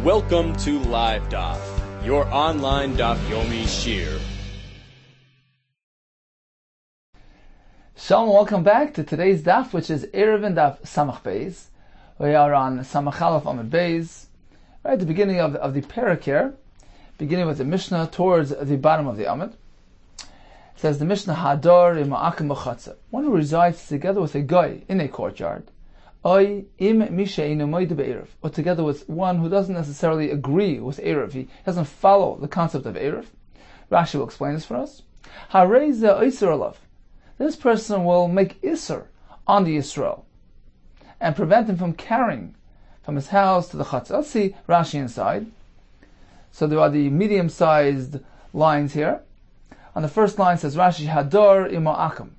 Welcome to Live Daf, your online Daf Yomi Shir. Shalom, welcome back to today's Daf, which is Eruvin Daf Samach Beis. We are on Samach Aleph Amud Beis, right at the beginning of the parak here, beginning with the Mishnah towards the bottom of the Amud. It says the Mishnah Hadar ima'akim b'chatzer, one who resides together with a guy in a courtyard, or together with one who doesn't necessarily agree with Eruv, he doesn't follow the concept of Eruv. Rashi will explain this for us. This person will make Isser on the Yisrael and prevent him from carrying from his house to the Chatzah. Let's see Rashi inside. So there are the medium-sized lines here. On the first line says Rashi Hadar ima'akim.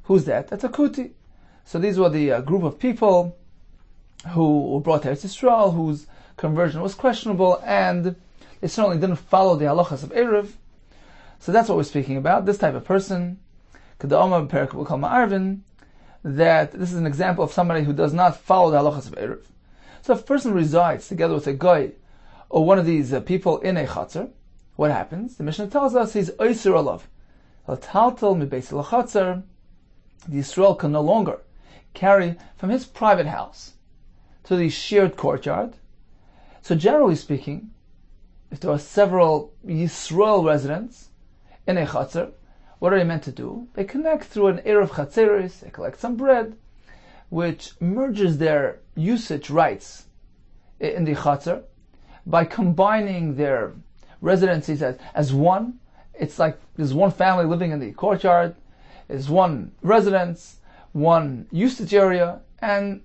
Who's that? That's a kuti. So these were the group of people who were brought to Eretz Yisrael, whose conversion was questionable, and they certainly didn't follow the halachas of Eruv. So that's what we're speaking about, this type of person. That this is an example of somebody who does not follow the halachas of Eruv. So if a person resides together with a guy or one of these people in a chatzar, what happens? The Mishnah tells us he's oisir alav. The Yisrael can no longer carry from his private house to the shared courtyard. So generally speaking, if there are several Yisrael residents in a chatzar, what are they meant to do? They connect through an erev chatzeris, they collect some bread, which merges their usage rights in the chatzar by combining their residencies as one. It's like there's one family living in the courtyard, there's one residence, one usage area, and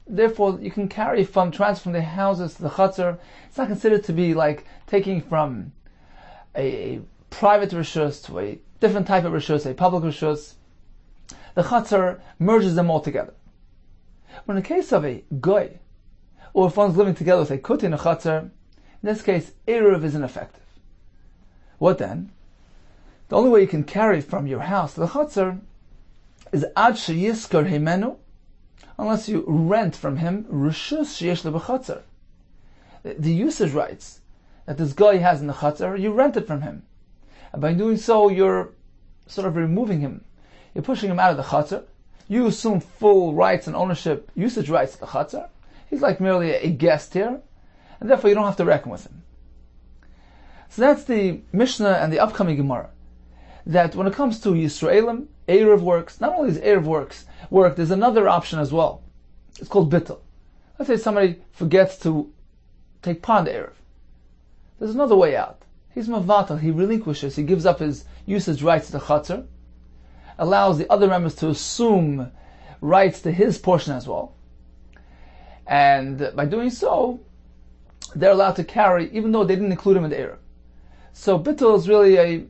therefore you can transfer from the houses to the chatzar. It's not considered to be like taking from a private rishus to a different type of rishus, a public rishus. The chatzar merges them all together. But in the case of a goy, or if one's living together with a kuti in a chatzar, in this case, Eruv is ineffective. What then? The only way you can carry from your house to the chatzar is ad sheyiskar himenu, unless you rent from him rishus sheyesh le b'chatzar. The usage rights that this guy has in the chatzar, you rent it from him. And by doing so, you're sort of removing him. You're pushing him out of the chatzar. You assume full rights and ownership, usage rights to the chatzar. He's like merely a guest here, and therefore you don't have to reckon with him. So that's the Mishnah and the upcoming Gemara. That when it comes to Yisraelim, Eruv works. Not only does Eruv work, there's another option as well. It's called bittul. Let's say somebody forgets to take part in the Eruv. There's another way out. He's mavatal, he relinquishes, he gives up his usage rights to the chatzar, allows the other members to assume rights to his portion as well. And by doing so, they're allowed to carry, even though they didn't include him in the Eruv. So bittul is really a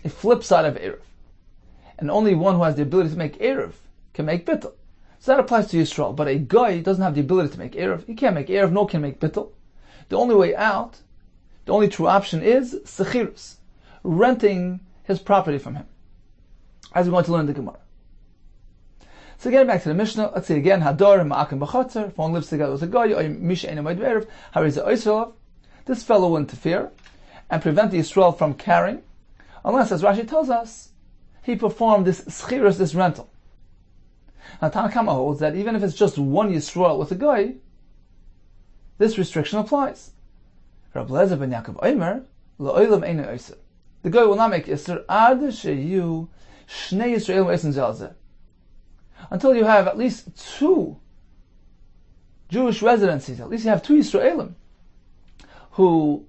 flip side of Eruv. And only one who has the ability to make Eruv can make bittul. So that applies to Yisrael. But a guy doesn't have the ability to make Eruv. He can't make Eruv, nor can make bittul. The only way out, the only true option is sechirus, renting his property from him, as we're going to learn in the Gemara. So getting back to the Mishnah, let's see again, Hadar ma'akim b'chatzer, if one lives together with a guy, or misha enu ma'id be'erev, hariza oiselav, this fellow will interfere and prevent the Yisrael from carrying, unless, as Rashi tells us, he performed this schirus, this rental. Now Tanakama holds that even if it's just one Yisrael with a guy, this restriction applies. Rabbi Yehuda ben Yaakov Omer, la'olam einu oser. The guy will not make Isser ad sheyu shnei Yisraelim oisen zelzeh, until you have at least two Jewish residencies. At least you have two Yisraelim who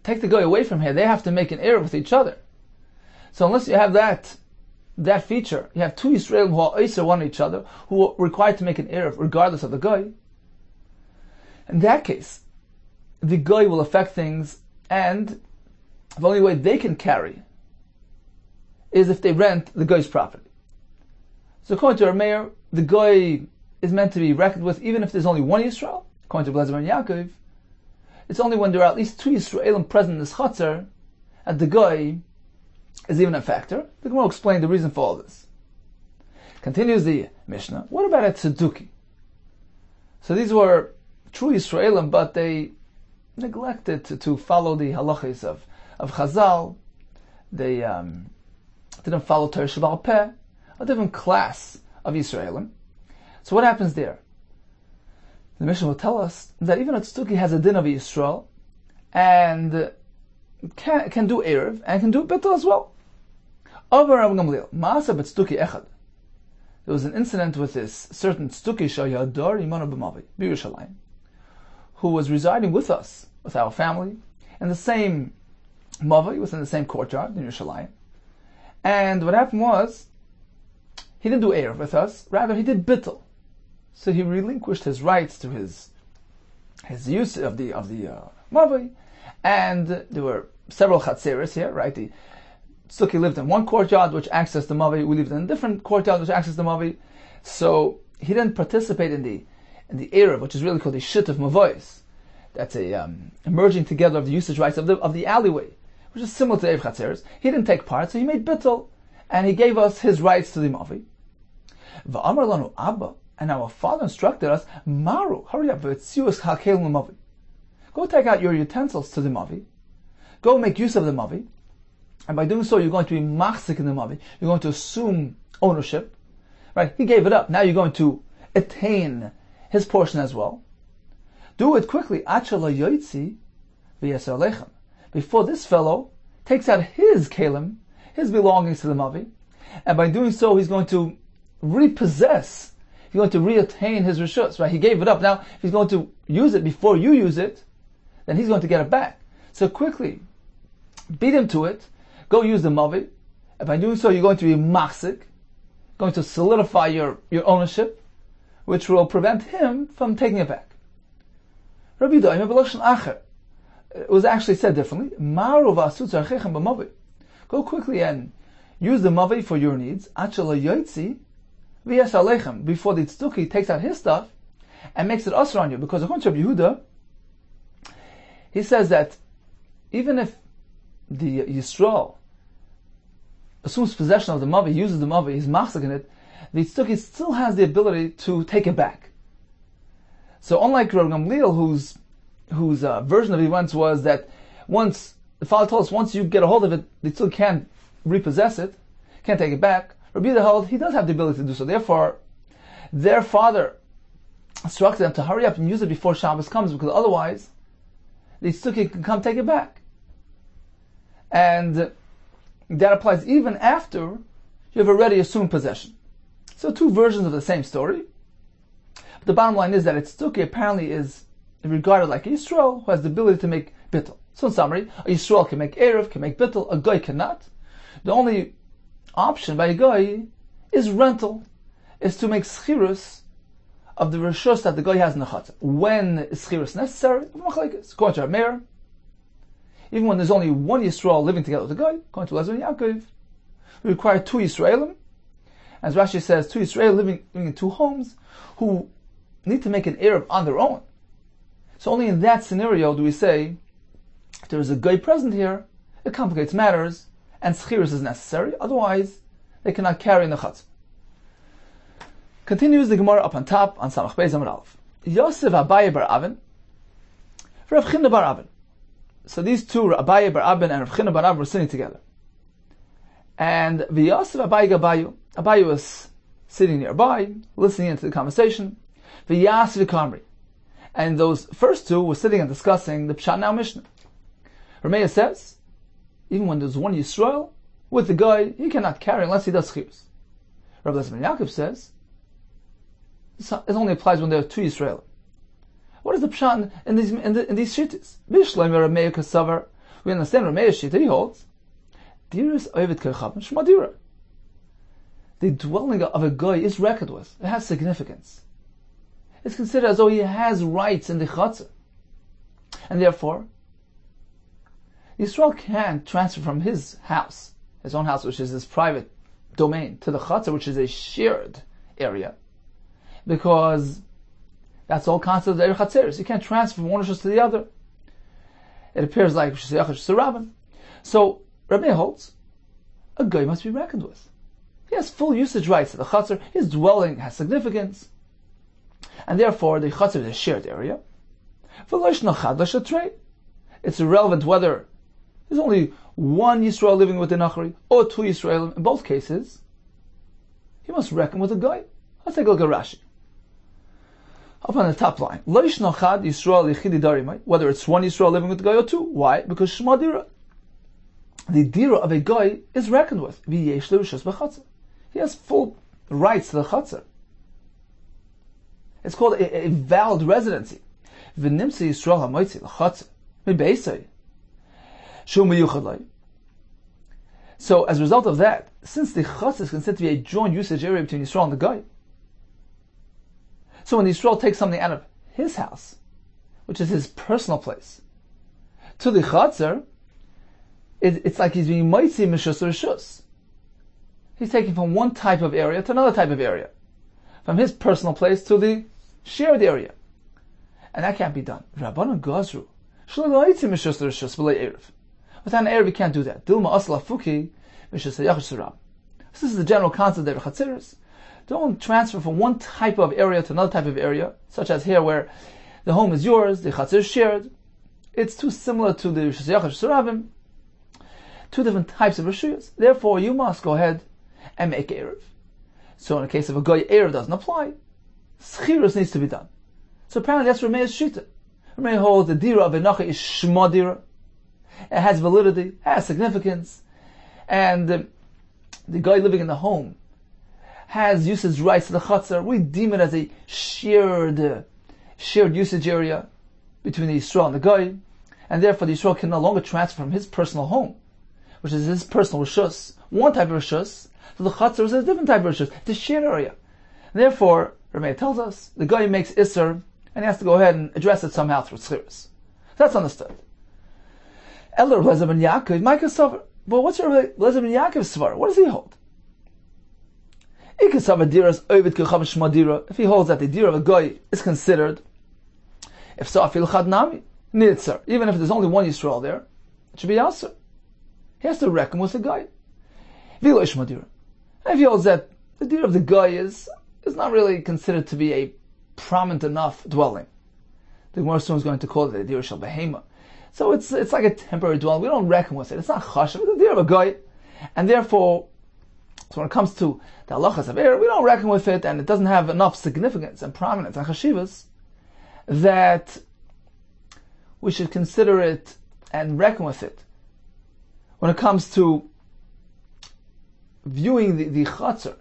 take the guy away from here. They have to make an Eruv with each other. So unless you have that feature, you have two Yisraelim who are oser one each other, who are required to make an Eruv regardless of the guy. In that case, the guy will affect things, and the only way they can carry is if they rent the guy's property. So according to our mayor, the guy is meant to be reckoned with even if there's only one Yisrael. According to Rabbi Yehuda ben Yaakov, it's only when there are at least two Yisraelim present in this chatzar that the guy is even a factor. The Gemara will explain the reason for all this. Continues the Mishnah. What about a tzeduki? So these were true Yisraelim, but they neglected to follow the halachas of Chazal. They didn't follow Torah Sheba'al Peh, a different class of Yisraelim. So what happens there? The Mishnah will tell us that even a tztuki has a din of Yisrael, and can do Erev, and can do Bittul as well. Over Rabbi Gamliel, Ma'asa b'tztuki echad. There was an incident with this certain tztuki shayador imanu b'mavi, b'Yerushalayim, who was residing with us, with our family, in the same mavi, within the same courtyard in Yerushalayim. And what happened was, he didn't do Erev with us, rather he did Bittul. So he relinquished his rights to his use of the mavi, and there were several chatzeres here, right? The tztuki lived in one courtyard which accessed the mavi. We lived in a different courtyard which accessed the mavi. So he didn't participate in the Erev, which is really called the shit of mavois. That's a merging together of the usage rights of the alleyway, which is similar to Erev chatzeres. He didn't take part, so he made bittul, and he gave us his rights to the mavi. Va'amar lanu Abba, and our father instructed us, Maru, hurry up, v'tzius hakel mavi. Go take out your utensils to the mavi. Go make use of the mavi. And by doing so, you're going to be machzik in the mavi. You're going to assume ownership. Right? He gave it up. Now you're going to attain his portion as well. Do it quickly. Achala yoitzi v'yasar lechem. Before this fellow takes out his kalim, his belongings to the mavi. And by doing so, he's going to repossess. He's going to reattain his rishus. Right? He gave it up. Now, if he's going to use it before you use it, then he's going to get it back. So quickly, beat him to it. Go use the mavi, and by doing so, you're going to be machzik, going to solidify your ownership, which will prevent him from taking it back. Rabbi Yehuda, b'lashon acher. It was actually said differently. Maru v'asut zarchechem b'mavi. Go quickly and use the mavi for your needs. Achal yoitzi v'yas alechem, before the tztuki takes out his stuff and makes it usher on you. Because according to Rabbi Yehuda, he says that even if the Yisrael assumes possession of the mavi, uses the mavi, he's machzik in it, the tztuki still has the ability to take it back. So unlike Rabbi Gamliel, whose version of events was that once, the father told us, once you get a hold of it, the tztuki can't repossess it, can't take it back. Rabbi Yehuda held, he does have the ability to do so. Therefore, their father instructed them to hurry up and use it before Shabbos comes, because otherwise, the tztuki can come take it back. And that applies even after you have already assumed possession. So two versions of the same story. But the bottom line is that its tztuki apparently is regarded like a Yisrael who has the ability to make bittul. So in summary, a Yisrael can make Erev, can make bittul, a Goy cannot. The only option by a Goy is rental, is to make schirus of the reshus that the Goy has in the Chatzah. When is schirus necessary? According to our mayor, even when there's only one Yisrael living together with the Goy, according to Lezer and Yaakov, we require two Yisraelim. As Rashi says, two Yisrael living in two homes who need to make an Erev on their own. So only in that scenario do we say, if there is a Goy present here, it complicates matters, and schirus is necessary, otherwise they cannot carry in the Chatzah. Continues the Gemara up on top, on Samach Beis Amud Aleph. Yosef Abaye bar Avin, Rav Chinna bar Avin. So these two, Abaye bar Avin and Rav Chinna bar Avin, were sitting together. And V'Yosef Abaye Gabayu, Abaye was sitting nearby, listening into the conversation. V'Yas V'Kamri. And those first two were sitting and discussing the Pshat Now Mishnah. Rameya says, even when there's one Yisrael, with the guy, he cannot carry unless he does chiyus. Rabbi Lezer ben Yaakov says, it only applies when there are two Yisrael. What is the Pshat in these shittas? Bishleim Rameya Kasavar. We understand Rameya's shita, he holds, Diris Ovid Kerchav and Shmadira. The dwelling of a guy is reckoned with. It has significance. It's considered as though he has rights in the Chatzah. And therefore, Yisrael can't transfer from his house, his own house, which is his private domain, to the Chatzah, which is a shared area, because that's all concept of the Chatzeres. You can't transfer from one to the other. It appears like Rabban. So Rabbi holds, a guy must be reckoned with. He has full usage rights to the Chatzar. His dwelling has significance. and therefore the chatzar is a shared area. It's irrelevant whether there's only one Yisrael living with the Nachri or two Yisrael. In both cases, he must reckon with a guy. Let's take a look at Rashi. Up on the top line, whether it's one Yisrael living with the guy or two. Why? Because Shema Dira, the Dira of a guy is reckoned with. He has full rights to the chatzar. It's called a valid residency. So as a result of that, since the chatzar is considered to be a joint usage area between Yisrael and the guy, so when Yisrael takes something out of his house, which is his personal place, to the chatzar, it's like he's being mitzi mishus rishus. He's taking from one type of area to another type of area, from his personal place to the shared area, and that can't be done. Rabbanan gazru shlo mitzi mishus rishus b'lei erev. Without an erev, you can't do that. Dilma asla fuki mishus yachish surab. This is the general concept of chatzeres. Don't transfer from one type of area to another type of area, such as here where the home is yours, the chatzir is shared. It's too similar to the Rishus Yachash Surabim, two different types of Rishuyas. Therefore, you must go ahead and make Erev. So in the case of a Goy, Erev doesn't apply. Schirus needs to be done. So apparently that's Ramey's Shita. Ramey holds the Dira of Enacha is Shema Dira. It has validity, it has significance, and the guy living in the home has usage rights to the chatzar. We deem it as a shared usage area between the Yisrael and the guy, and therefore the Yisrael can no longer transfer from his personal home, which is his personal rishus, one type of rishus, to the chatzar, which is a different type of rishus, the shared area. And therefore, Rameh tells us, the guy makes isser, and he has to go ahead and address it somehow through tzchiris. That's understood. Elder Lezer ben Yaakov, Micah Sover. But what's Lezer ben Yaakov's svar? What does he hold? If he holds that the dira of a guy is considered, if so, even if there's only one Yisrael there, it should be Yasser. He has to reckon with the guy. If he holds that the dira of the guy is not really considered to be a prominent enough dwelling, the Gemara soon is going to call it the dira shel behema. So it's like a temporary dwelling. We don't reckon with it. It's not chashav. It's the dira of a guy, and therefore, so when it comes to the halachas of Erev, we don't reckon with it, and it doesn't have enough significance and prominence and chashivas that we should consider it and reckon with it. When it comes to viewing the chatzar,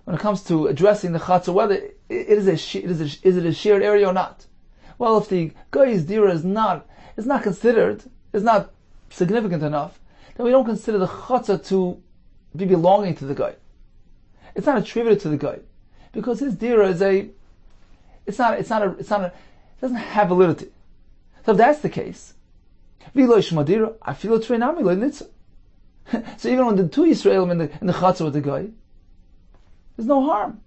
when it comes to addressing the chatzar, whether it is a shared area or not. Well, if the guy's dira is not considered, is not significant enough, then we don't consider the chatzar to be belonging to the guy. It's not attributed to the guy, because his dira is it doesn't have validity. So if that's the case, so even when the two Yisraelim in the chatzar with the guy, there's no harm.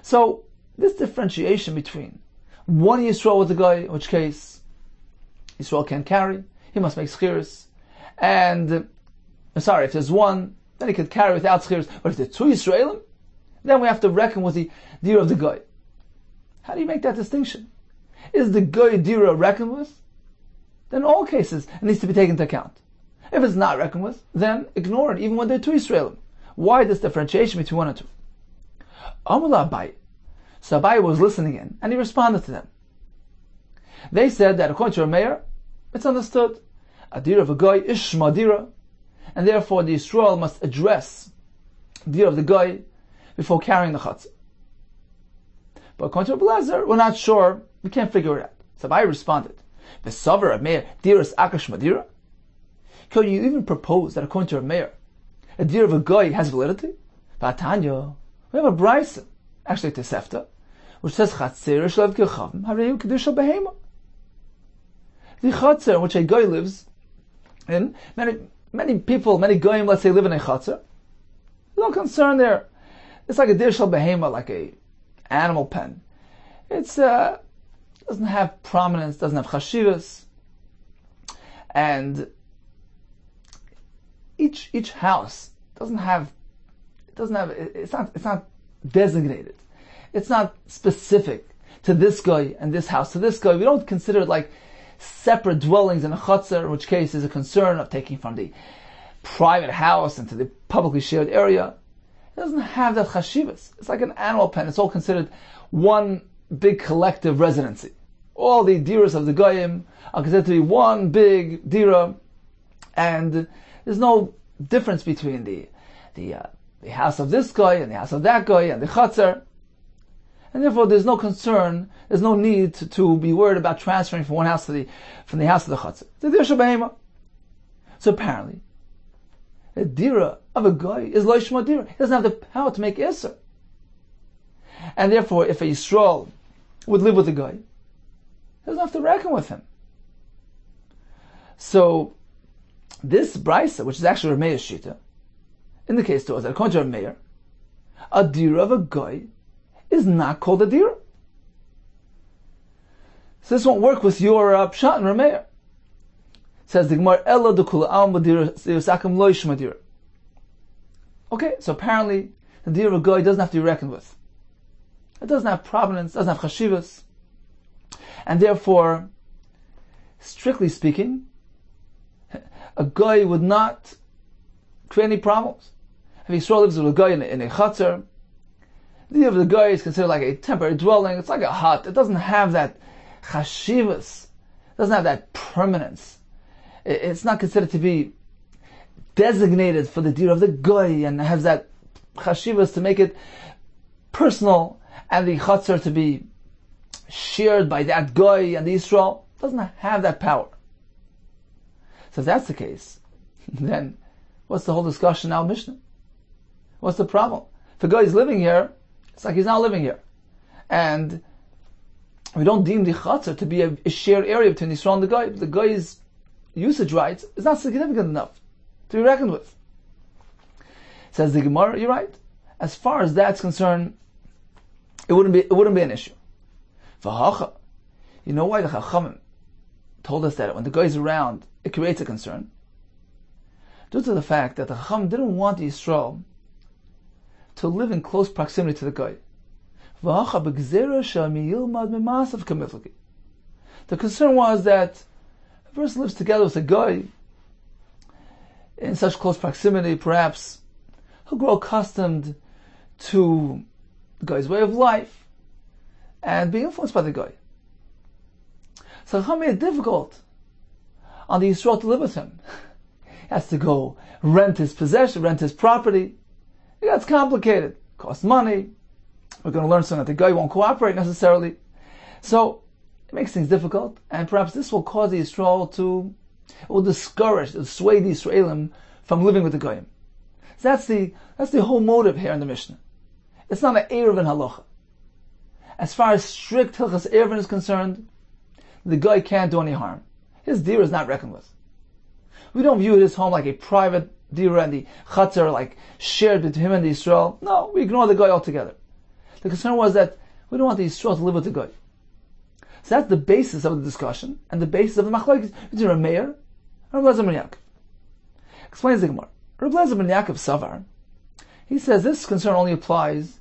So this differentiation between one Yisrael with the guy, in which case Yisrael can't carry, he must make schiris, and if there's one, then he could carry without schiris. But if there's two Yisraelim, then we have to reckon with the dira of the guy. How do you make that distinction? Is the guy dira reckoned with? Then in all cases it needs to be taken into account. If it's not reckoned with, then ignore it, even when there are two Yisraelim. Why this differentiation between one and two? Amula Abai. So Abai was listening in, and he responded to them. They said that according to a mayor, it's understood. A dira of a guy is shma dira, and therefore the Yisrael must address the dira of the guy before carrying the chatzah. But according to Blazer, we're not sure, we can't figure it out. So I responded, the Savar of Meir, Diras Akash Madira? Could you even propose that according to a mayor, a dira of a guy has validity? Vatanya, we have a brisa, actually Tesefta, which says Chatzir Shlev Kechavim Hareyu Kedusha Behema. The chatzir in which a guy lives in, many people, many goyim, let's say, live in a chatzir. No concern there. It's like a dir shel behema, like a animal pen. It's doesn't have prominence, doesn't have chashivas, and each house it's not designated. It's not specific to this guy and this house to this guy. We don't consider it like separate dwellings in a chutzner, in which case is a concern of taking from the private house into the publicly shared area. It doesn't have that chashivas. It's like an animal pen. It's all considered one big collective residency. All the diras of the goyim are considered to be one big dira, and there's no difference between the house of this guy and the house of that guy and the chutzner. And therefore, there's no concern, there's no need to be worried about transferring from one house from the house to the chutzner. It's a dir shebehema. So apparently, a dira of a guy is lo yishma dira. He doesn't have the power to make iser. And therefore, if a Yisrael would live with a guy, he doesn't have to reckon with him. So, this brisa, which is actually Rameir's shita, indicates to us that according to Rameir, a dira of a guy is not called a dira. So this won't work with your pshat and Rameir. Says the Gemara, Ella dekula al madira yosakam lo yishma dira. Okay, so apparently the dira of a guy doesn't have to be reckoned with. It doesn't have provenance, doesn't have chashivas, and therefore, strictly speaking, a guy would not create any problems. If Yisrael lives with a guy in a chutzner, the dira of the guy is considered like a temporary dwelling. It's like a hut. It doesn't have that chashivas. It doesn't have that permanence. It's not considered to be designated for the dira of the guy and has that chashivas to make it personal, and the chutzner to be shared by that guy and the Yisrael. It doesn't have that power. So if that's the case, then what's the whole discussion now, Mishnah? What's the problem? If a guy is living here, it's like he's not living here. And we don't deem the chutzner to be a shared area between the Yisrael and the guy. The guy's usage rights is not significant enough to be reckoned with. Says the Gemara, you're right. As far as that's concerned, it wouldn't be an issue. V'hacha, you know why the Chachamim told us that when the guy is around, it creates a concern? Due to the fact that the Chachamim didn't want the Yisrael to live in close proximity to the guy. V'hacha b'gzera shami yilmad memasav kamiflaki. The concern was that a person lives together with a guy in such close proximity, perhaps he'll grow accustomed to the guy's way of life and be influenced by the guy. So Chacham made it difficult on the Yisrael to live with him. He has to go rent his possession, rent his property. It gets complicated. It costs money. We're going to learn something that the guy won't cooperate necessarily. So it makes things difficult, and perhaps this will cause the Yisrael it will discourage, dissuade the Yisraelim from living with the Goyim. So that's the whole motive here in the Mishnah. It's not an Eruvin halacha. As far as strict Hilchas Eruvin is concerned, the guy can't do any harm. His dira is not reckoned with. We don't view his home like a private dira and the chutzner like shared between him and the Yisrael. No, we ignore the guy altogether. The concern was that we don't want the Yisrael to live with the guy. So that's the basis of the discussion and the basis of the machlokes between Rameir and Rabbi Eliezer ben Yaakov. Explains the Gemara. Rabbi Eliezer ben Yaakov Savar, he says this concern only applies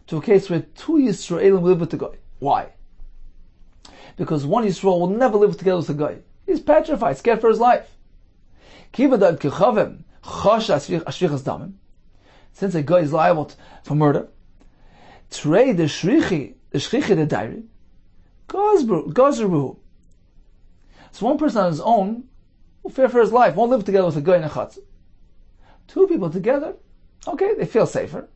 to a case where two Yisraelim live with the guy. Why? Because one Yisrael will never live together with the guy. He's petrified, scared for his life. Since a guy is liable for murder, trade the shrichi the diary, gozerbu. So one person on his own will fear for his life, won't live together with a guy in a chatz. Two people together, okay, they feel safer.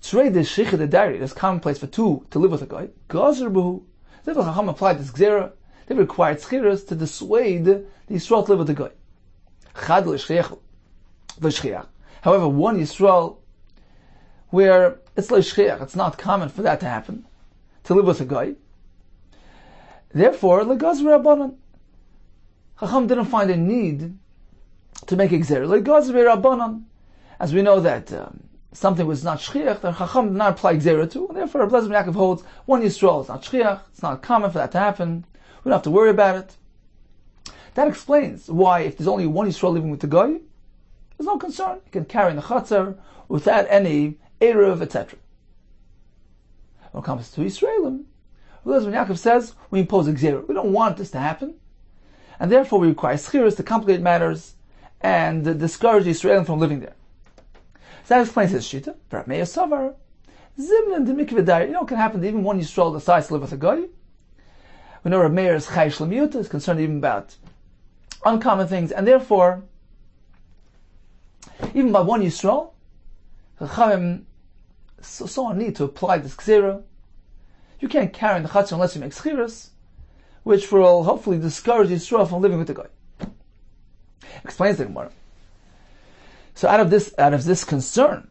Trade the shrichi the diary, it's commonplace for two to live with a guy. Gozerbu. Therefore, Chacham applied this gzera. They required schiras to dissuade the Yisrael to live with the guy. However, one Yisrael where it's l'shchiach, it's not common for that to happen, to live with a guy. Therefore, l'gaz rabbanan. Chacham didn't find a need to make a gzera. L'gaz rabbanan. As we know that something was not shchiach, that Chacham did not apply gzera to, and therefore Rabbi Eliezer ben Yaakov holds one Yisrael is not shchiach, it's not common for that to happen, we don't have to worry about it. That explains why if there's only one Yisrael living with the guy, there's no concern. He can carry in the chutzner without any eruv, etc. When it comes to Yisraelim, When Yaakov says, we impose a gzera. We don't want this to happen. And therefore we require schiras to complicate matters and discourage the Israelim from living there. So that explains his shita. You know what can happen to even one Yisrael decides to live with a guy. We know Rav Meir is Chai Shlemiut, is concerned even about uncommon things, and therefore, even by one Yisrael, Chachamim saw a need to apply this gzera. You can't carry in the chatzon unless you make schiras, which will hopefully discourage Yisrael from living with the guy. Explains the Gemara. So out of this concern,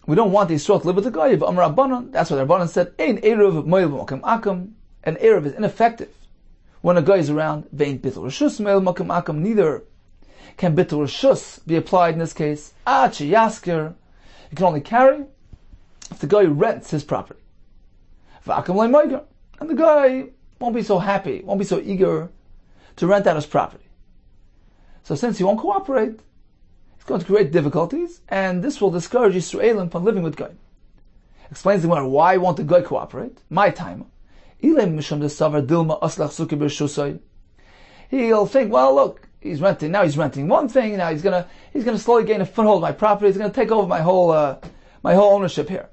we don't want the Yisrael to live with the guy. That's what the Rabbanan said. Ein eruv moil b'makom akum. An eruv is ineffective when a guy is around. Vein bittul reshus moil b'makom akum. Neither can bittul reshus be applied in this case. Ad sheyasker. You can only carry if the guy rents his property. V'akum le'moiger. And the guy won't be so happy, won't be so eager to rent out his property. So since he won't cooperate, it's going to create difficulties, and this will discourage Yisraelim from living with Goy. Explains the Gemara, why won't the Goy cooperate? My time. He'll think, well, look, he's renting one thing, now he's gonna slowly gain a foothold of my property, he's gonna take over my whole ownership here.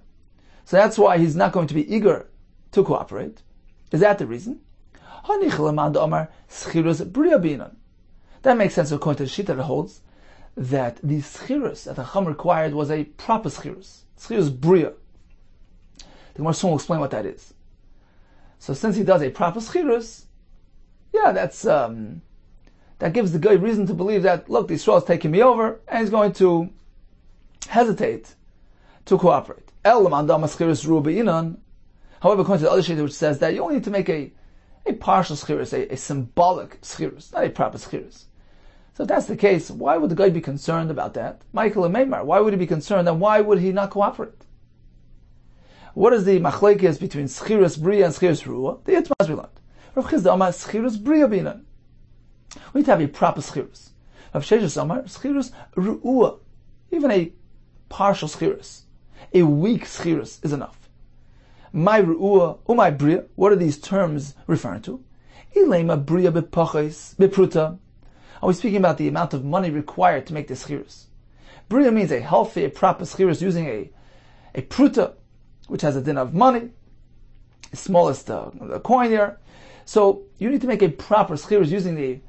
So that's why he's not going to be eager to cooperate. Is that the reason? That makes sense according to the sheet that it holds that the schirus that the Chum required was a proper schirus. Schirus bria. The Gemara soon will explain what that is. So since he does a proper schirus, that gives the guy reason to believe that, look, the Yisrael is taking me over, and he's going to hesitate to cooperate. However, according to the other sheet which says that you only need to make a partial schirus, a symbolic schirus, not a proper schirus. So if that's the case, why would the guy be concerned about that? Michael and Meimar, why would he be concerned, and why would he not cooperate? What is the machlekes between schirus bria and schirus ruah? The Yitmaz we learned. Rav Chizda Amar schirus bria binan. We need to have a proper schirus. Rav Sheshes Amar schirus ruah. Even a partial schirus, a weak schirus is enough. My ruah, my bria. What are these terms referring to? Ilema bria bepachos bepruta. Are we speaking about the amount of money required to make this schirus? Bria means a healthy, a proper schirus using a pruta, which has a din of money, the smallest the coin here. So you need to make a proper schirus using the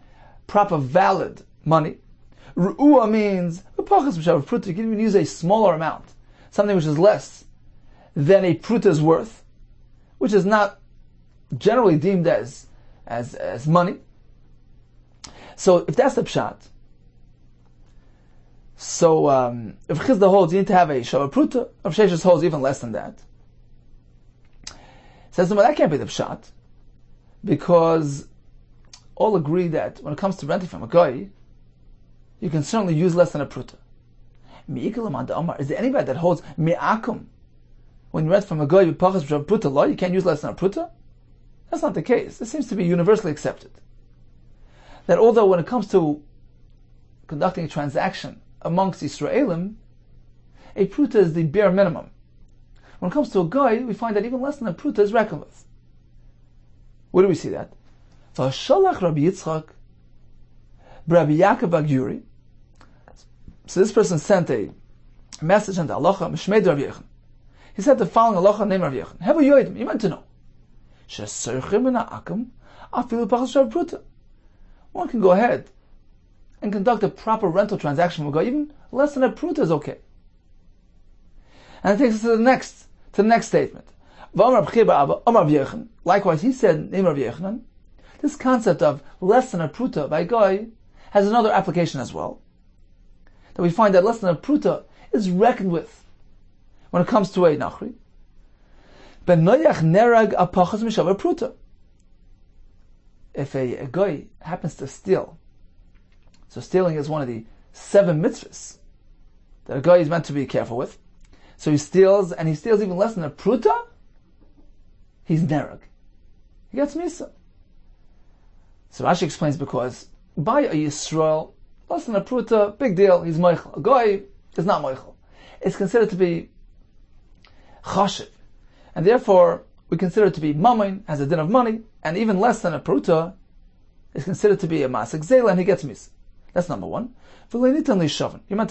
proper valid money. Ru'ua means pruta. You can even use a smaller amount, something which is less than a pruta's worth, which is not generally deemed as money. So if that's the pshat, so if Chizda holds you need to have a shava pruta, if Sheshes holds even less than that. Says that can't be the pshat, because all agree that when it comes to renting from a guy, you can certainly use less than a pruta. Is there anybody that holds me'akum? When you rent from a guy with pachas pruta law, you can't use less than a pruta? That's not the case. This seems to be universally accepted. That although when it comes to conducting a transaction amongst Yisraelim, a pruta is the bare minimum. When it comes to a guy, we find that even less than a pruta is reckoned with. Where do we see that? V'shalach Rabbi Yitzchak, Rabbi Yaakov Agyuri. So this person sent a message on the halacha, Mishmei Rabbi Yechon. He said the following halacha named Rabbi Yechon. Hevu yoidim, you meant to know. She'serchim min ha'akum, afilu pachas shav pruta. One can go ahead and conduct a proper rental transaction with a guy, even less than a pruta is okay. And it takes us to the next statement. Likewise, he said, this concept of less than a pruta by a guy has another application as well. That we find that less than a pruta is reckoned with when it comes to a nachri. If a guy happens to steal, so stealing is one of the 7 mitzvahs that a guy is meant to be careful with. So he steals, and he steals even less than a pruta, he's nerag. He gets misa. So Rashi explains because by a Yisrael, less than a pruta, big deal, he's moichel. A guy is not moichel. It's considered to be chashiv. And therefore, we consider to be mammon, has a din of money, and even less than a pruta is considered to be a masik zela, and he gets mis. That's number one. You're meant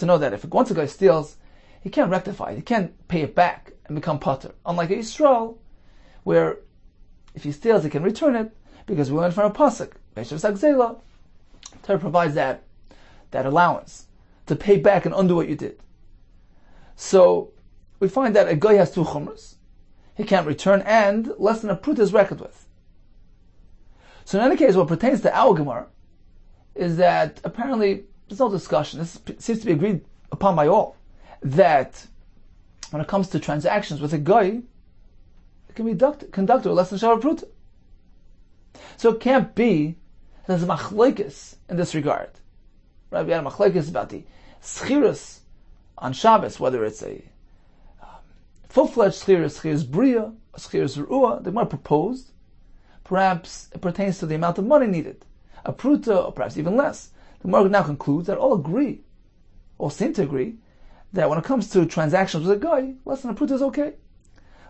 to know that if once a guy steals, he can't rectify it, he can't pay it back and become pater. Unlike a Yisrael, where if he steals, he can return it, because we learned from a pasuk, Beishav Zela, Torah provides that allowance to pay back and undo what you did. So we find that a guy has two chumras. He can't return, and less than a prut is reckoned with. So in any case, what pertains to our Gemara is that apparently there's no discussion. This seems to be agreed upon by all, that when it comes to transactions with a guy, it can be conducted with less than shavar pruta. So it can't be that there's a machlokes in this regard. Right? We had a machlokes about the schirus on Shabbos, whether it's a full-fledged schirus bria, a schirus ru'ah. The Gemara proposed, perhaps it pertains to the amount of money needed, a pruta, or perhaps even less. The Gemara now concludes that all seem to agree, that when it comes to transactions with a guy, less than a pruta is okay.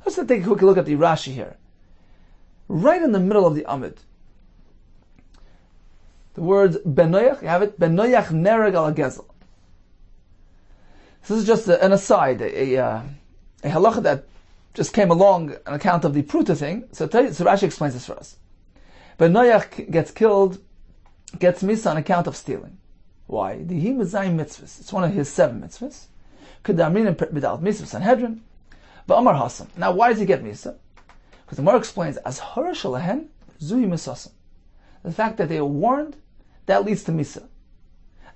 Let's take a quick look at the Rashi here. Right in the middle of the Amid, the words benoyach, you have it, benoyach nereg al gezel. This is just an aside, a halacha that just came along on account of the pruta thing. So Rashi explains this for us. Benoyach gets killed, gets misa on account of stealing. Why? The himazayim mitzvahs. It's one of his 7 mitzvahs. Kedamrin and b'dal mitzvah Sanhedrin. But Amar Hasam. Now, why does he get misa? Because the Gemara explains, as harash alahen zuhi misasam. The fact that they are warned, that leads to misa.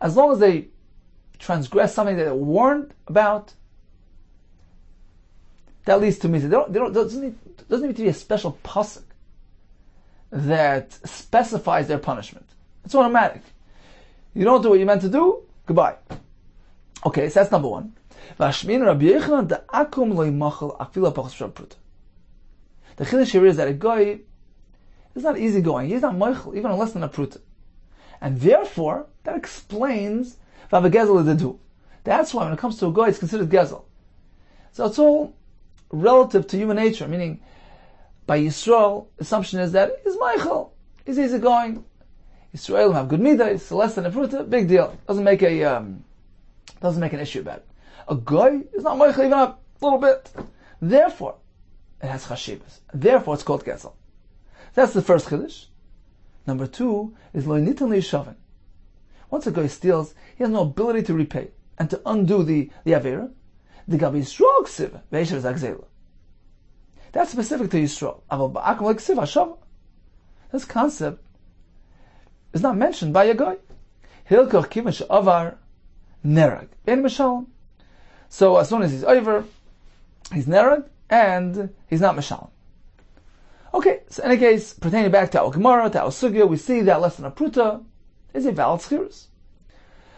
As long as they transgress something that they're warned about, that leads to misa. Doesn't need to be a special pasuk that specifies their punishment. It's automatic. You don't do what you're meant to do, goodbye. Okay, so that's number one. The chiddush here is that a guy is not easygoing. He's not moichel, even less than a pruta. And therefore, that explains v'avagezel the do. That's why when it comes to a guy, it's considered gezel. So it's all relative to human nature, meaning by Yisrael, assumption is that he's moichel, he's easygoing. Yisrael have good midas, so less than a pruta, big deal. Doesn't make an issue about it. A guy is not moichel even a little bit. Therefore, it has chashivas. Therefore, it's called gezel. That's the first chiddush. Number 2 is lo nitan le'yishavin. Once a guy steals, he has no ability to repay and to undo the avera. The gabi Yisrael ksiv ve'esher zagzela. That's specific to Yisrael. Aval ba'akum le'ksiv hashava. This concept is not mentioned by a guy. Hilkoch kiven she'avar nerag en mishalom. So as soon as he's over, he's nerag and he's not mishalom. Okay, so in any case, pertaining back to our Gemara, to our Sugya, we see that less than a pruta is a valid schirus.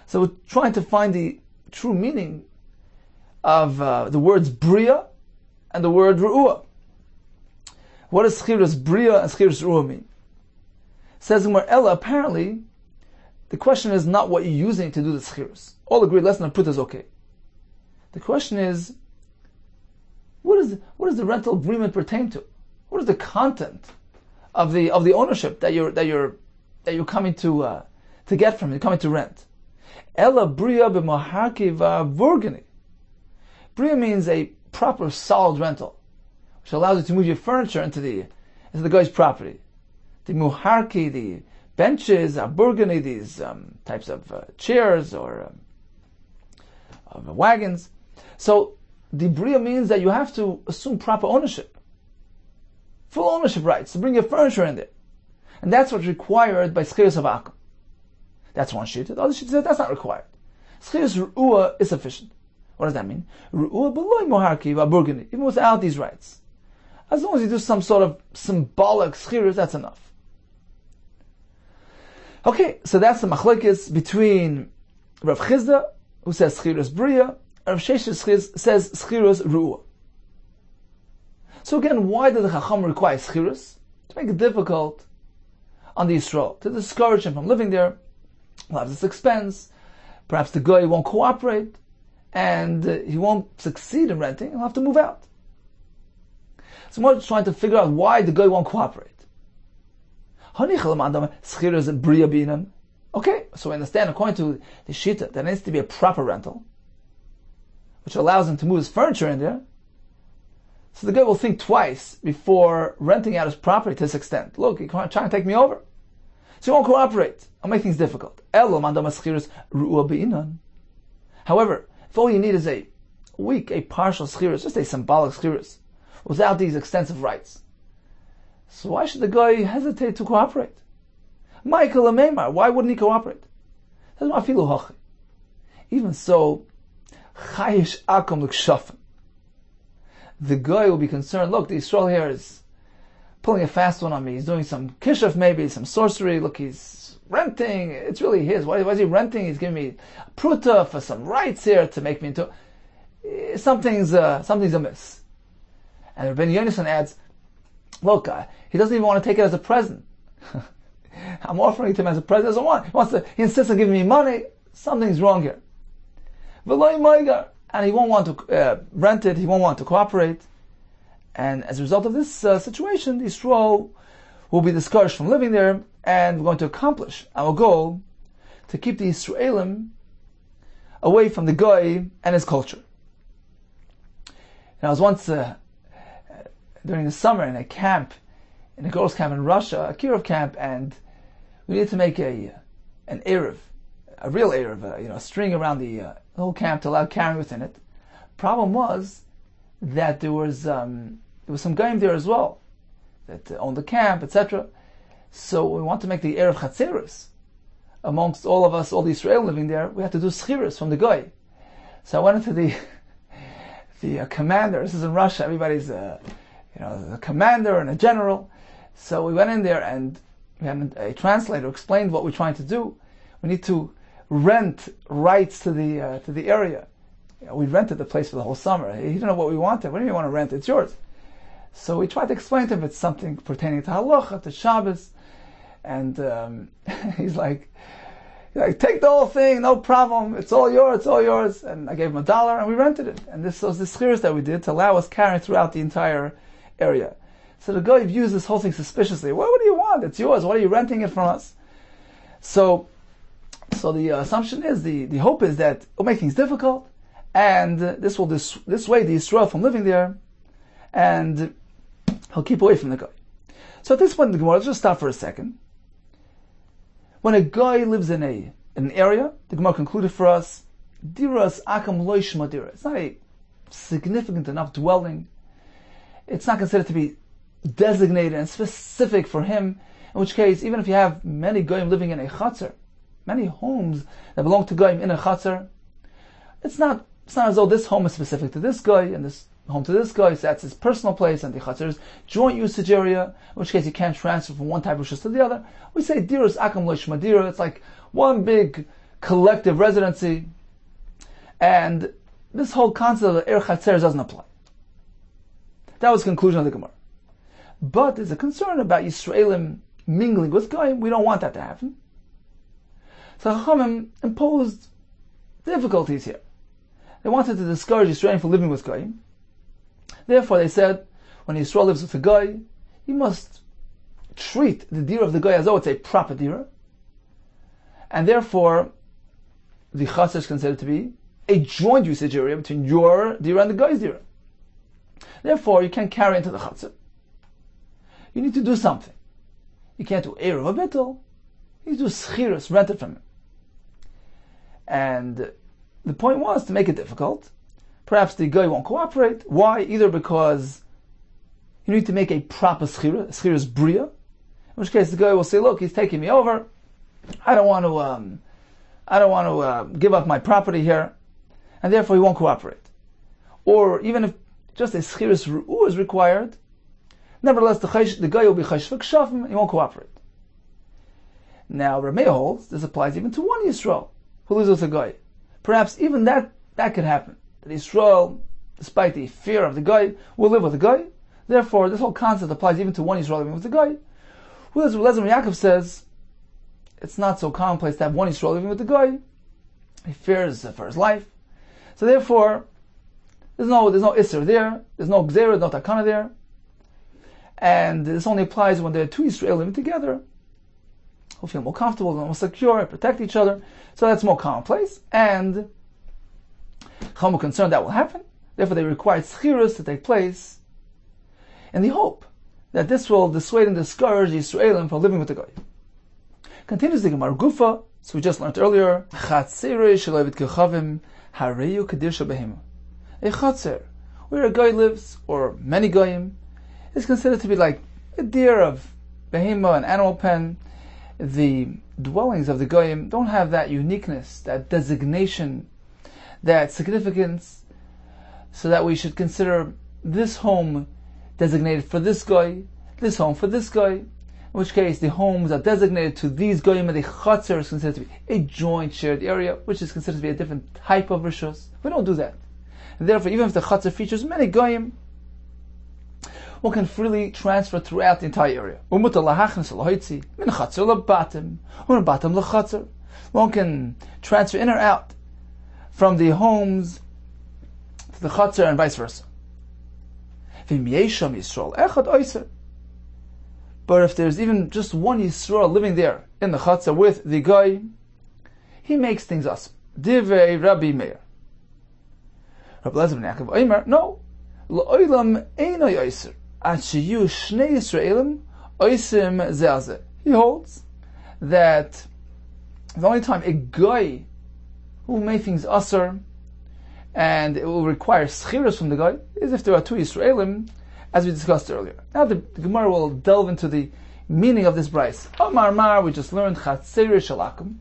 So we're trying to find the true meaning of the words bria and the word ru'ah. What does schirus bria and schirus ru'ah mean? Says Gemara Ella, apparently, the question is not what you're using to do the schirus. All agree less than a pruta is okay. The question is, what does the rental agreement pertain to? What is the content of the ownership that you're coming to get from? You're coming to rent. Ella bria b'maharki v'avurgani. Bria means a proper, solid rental, which allows you to move your furniture into the guy's property. The muharki, the benches, burgundy, these types of chairs or wagons. So the bria means that you have to assume proper ownership, full ownership rights to bring your furniture in there, and that's what's required by schirus of akum. That's one sheet. The other sheet says that's not required. Schirus ru'ah is sufficient. What does that mean? Ru'ah b'loy muharki v'burgundy, even without these rights. As long as you do some sort of symbolic schirus, that's enough. Okay, so that's the machlokes between Rav Chizda, who says schirus bria, and Rav Sheshes says schirus ru'ah. So again, why did the Chacham require schirus? To make it difficult on the Yisrael, to discourage him from living there. He'll have this expense. Perhaps the guy won't cooperate, and he won't succeed in renting. He'll have to move out. It's more trying to figure out why the guy won't cooperate. Okay, so we understand, according to the Shita, there needs to be a proper rental, which allows him to move his furniture in there. So the guy will think twice before renting out his property to this extent. Look, he's trying to take me over. So he won't cooperate. I'll make things difficult. However, if all you need is a weak, a partial schiris, just a symbolic schiris, without these extensive rights, so why should the guy hesitate to cooperate? Michael Ameimar, why wouldn't he cooperate? Even so, chayish akom l'kshafen. The guy will be concerned, look, the Yisrael here is pulling a fast one on me. He's doing some kishuf, maybe, some sorcery. Look, he's renting. It's really his. Why is he renting? He's giving me a pruta for some rights here to make me into... Something's amiss. And Rabbi Yonason adds, look, he doesn't even want to take it as a present. I'm offering it to him as a present. He doesn't want. He insists on giving me money. Something's wrong here. And he won't want to rent it, he won't want to cooperate. And as a result of this situation, the Yisrael will be discouraged from living there, and we're going to accomplish our goal to keep the Yisraelim away from the Goy and his culture. And I was once, during the summer, in a camp, in a girls' camp in Russia, a Kirov camp, and we needed to make an Eruv, a real Eruv, a string around the whole camp to allow carrying within it. Problem was that there was some goyim there as well that owned the camp, etc. So we want to make the Erev Chatzerus amongst all of us, all the Israel living there. We had to do schiras from the goy. So I went into the commander. This is in Russia. Everybody's a commander and a general. So we went in there and we had a translator explained what we're trying to do. We need to rent rights to the area. We rented the place for the whole summer. He didn't know what we wanted. What do you want to rent? It's yours. So we tried to explain to him it's something pertaining to halacha, to Shabbos, and he's like, take the whole thing, no problem. It's all yours. It's all yours. And I gave him $1, and we rented it. And this was the schiras that we did to allow us carrying throughout the entire area. So the guy views this whole thing suspiciously. What do you want? It's yours. What are you renting it from us? So the assumption is, the hope is that it'll make things difficult, and this will dissuade the Yisrael from living there, and he'll keep away from the guy. So at this point in the Gemara, let's just stop for a second. When a guy lives in an area, the Gemara concluded for us, diras akam loish madira. It's not a significant enough dwelling. It's not considered to be designated and specific for him, in which case, even if you have many goyim living in a chatzar, many homes that belong to goyim in a chatzar, it's not as though this home is specific to this guy and this home to this guy, so that's his personal place, and the chatzar is joint usage area, in which case you can't transfer from one type of rishus to the other. We say diras akam lo shmadira. It's like one big collective residency, and this whole concept of er chatzar doesn't apply. That was the conclusion of the Gemara. But there's a concern about Yisraelim mingling with goyim. We don't want that to happen. So Chachamim imposed difficulties here. They wanted to discourage Yisraelim from living with goyim. Therefore, they said, when Yisrael lives with a guy, he must treat the dira of the guy as though it's a proper dira. And therefore, the chatzar is considered to be a joint usage area between your dira and the guy's dira. Therefore, you can't carry into the chatzar. You need to do something. You can't do eruv a bittul. You need to do schiras, rent it from him. And the point was to make it difficult. Perhaps the guy won't cooperate. Why? Either because you need to make a proper schiras bria, in which case the guy will say, "Look, he's taking me over. I don't want to give up my property here," and therefore he won't cooperate. Or even if just a schiras ru'u is required, nevertheless the guy will be chayshvik shafim, he won't cooperate. Now Rameh holds this applies even to one Yisrael who lives with a guy. Perhaps even that could happen. That Yisrael, despite the fear of the guy, will live with the guy. Therefore, this whole concept applies even to one Yisrael living with the guy. Whereas Lezer Yaakov says it's not so commonplace to have one Yisrael living with the guy. He fears for his life. So therefore, there's no Isser there. There's no Gzera, no Takana there. And this only applies when there are two Israelim together who feel more comfortable, more secure, protect each other. So that's more commonplace. And Chacham were concerned that will happen. Therefore, they required schirus to take place in the hope that this will dissuade and discourage the Israelim from living with the Goy. Continues the Gemara Gufa, so we just learned earlier, a chatzer, where a Goy lives, or many Goyim, is considered to be like a deer of behema, an animal pen. The dwellings of the Goyim don't have that uniqueness, that designation, that significance, so that we should consider this home designated for this Goy, this home for this Goy, in which case the homes are designated to these Goyim, and the Chatzer is considered to be a joint shared area, which is considered to be a different type of Rishus. We don't do that. And therefore, even if the Chatzer features many Goyim, one can freely transfer throughout the entire area. One can transfer in or out from the homes to the Chatzer and vice versa. But if there's even just one Yisrael living there in the Chatzer with the Goy, he makes things awesome. Divei Rabbi Meir. Rabbi Lezer ben Yaakov Omer, no. L'oilam eino yoser. Ad sheyu shnei Yisraelim oisim ze'azeh. He holds that the only time a Goy who will make things asr and it will require schirus from the Goy is if there are two Yisraelim, as we discussed earlier. Now the Gemara will delve into the meaning of this brayse. Amar Mar, we just learned chatzer shalakum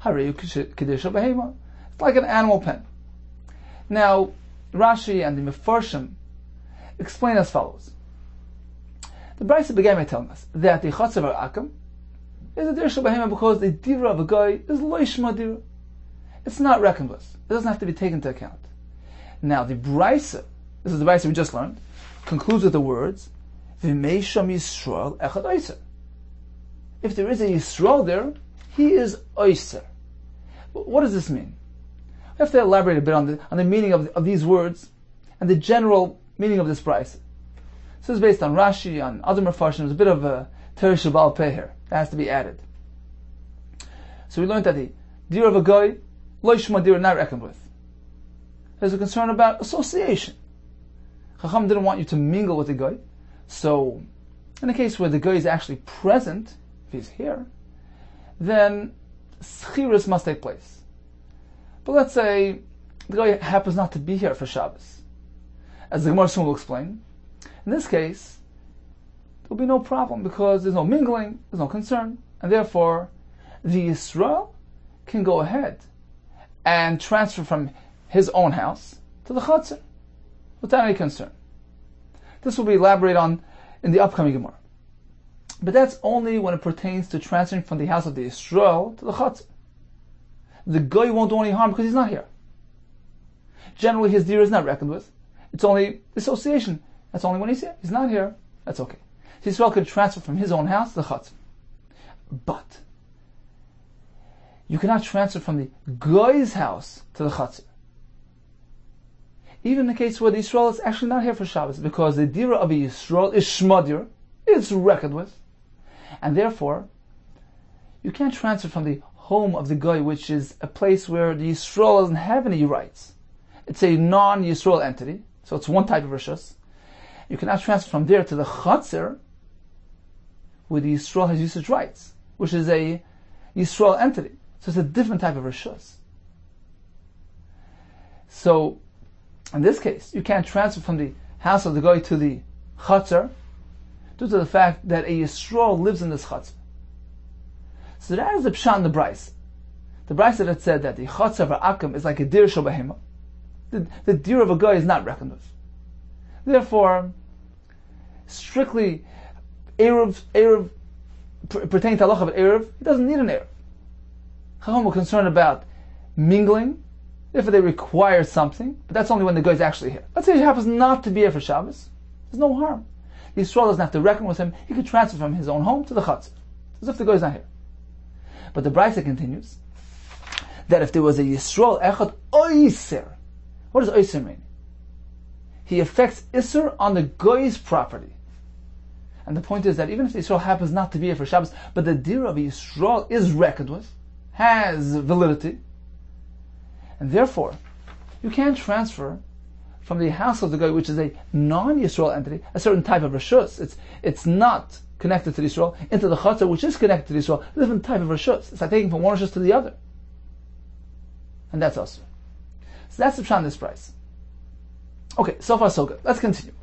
hareyu kedusha behema. It's like an animal pen. Now Rashi and the Mefarshim explain as follows. The brayse began by telling us that the chatzer v'akam is a dir behema because the dira of a Goy is loishma dira. It's not reckoned with. It doesn't have to be taken into account. Now the brayse, this is the brayse we just learned, concludes with the words, V'mei sham Yisrael echad oiser. If there is a Yisrael there, he is oiser. What does this mean? We have to elaborate a bit on the meaning of these words and the general meaning of this brayse. This is based on Rashi, on other Mefarshim. There's a bit of a Teresh Baal Peh here that has to be added. So we learned that the dir of a Goy, loishma dir, not reckoned with. There's a concern about association. Chacham didn't want you to mingle with the Goy, so in a case where the Goy is actually present, if he's here, then schirus must take place. But let's say the Goy happens not to be here for Shabbos. As the Gemara soon will explain, in this case, there will be no problem because there's no mingling, there's no concern, and therefore the Yisrael can go ahead and transfer from his own house to the Chatzer without any concern. This will be elaborated on in the upcoming Gemara. But that's only when it pertains to transferring from the house of the Yisrael to the Chatzer. The Goy won't do any harm because he's not here. Generally, his dir is not reckoned with. It's only association. That's only when he's here. He's not here. That's okay. So Yisrael could transfer from his own house to the Chatzer. But you cannot transfer from the Goy's house to the Chatzer. Even in the case where the Yisrael is actually not here for Shabbos, because the dira of a Yisrael is shmadir, it's reckoned with, and therefore you can't transfer from the home of the Goy, which is a place where the Yisrael doesn't have any rights. It's a non-Yisrael entity, so it's one type of rishus. You cannot transfer from there to the Chatzer, where the Yisrael has usage rights, which is a Yisrael entity. So it's a different type of rishus. So in this case, you can't transfer from the house of the Goy to the Chatzer due to the fact that a Yisrael lives in this Chatzer. So that is the pshat in the brayse. The brayse that said that the Chatzer v'akam is like a dir shobahima. The dir of a Goy is not reckoned with. Therefore, strictly Eruv pertaining to halacha of Eruv, he doesn't need an Eruv. Chacham were concerned about mingling, if they require something, but that's only when the Goy is actually here. Let's say he happens not to be here for Shabbos. There's no harm. The Yisrael doesn't have to reckon with him. He could transfer from his own home to the Chatzer, as if the Goy is not here. But the brayse continues that if there was a Yisrael echad oiser, what does oiser mean? He affects iser on the Goy's property. And the point is that even if the Yisrael happens not to be here for Shabbos, but the Dira of Yisrael is reckoned with, has validity, and therefore you can't transfer from the house of the guy, which is a non-Yisrael entity, a certain type of Rishus. It's not connected to the Yisrael, into the Chatzar, which is connected to the Yisrael, a different type of Rishus. It's like taking from one Rishus to the other. And that's us. So that's the pshat in this price. Okay, so far so good. Let's continue.